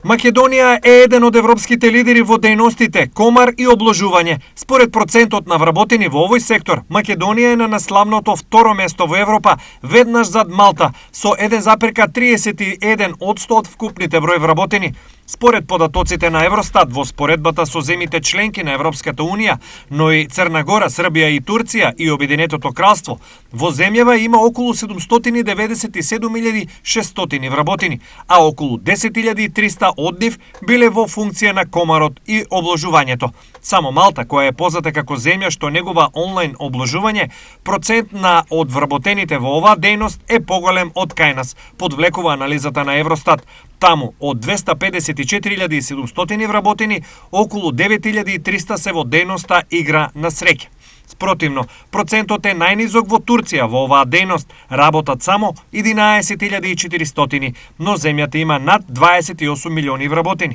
Македонија е еден од европските лидери во дејностите комар и обложување. Според процентот на вработени во овој сектор, Македонија е на наславното второ место во Европа, веднаш зад Малта, со 1,31% од вкупните број вработени. Според податоците на Евростат во споредбата со земите членки на Европската Унија, но и Црна Гора, Србија и Турција и Обединетото кралство, во земјава има околу 797.600 вработени, а околу 10.300 од нив биле во функција на комарот и обложувањето. Само Малта, која е позната како земја што негува онлайн обложување, процент на од вработените во оваа дејност е поголем од кај нас, подвлекува анализата на Евростат. Таму, од 254.700 вработени, околу 9.300 се во дејноста игра на среќа. Спротивно, процентот е најнизок во Турција во оваа дејност, работат само 11.400, но земјата има над 28 милиони вработени.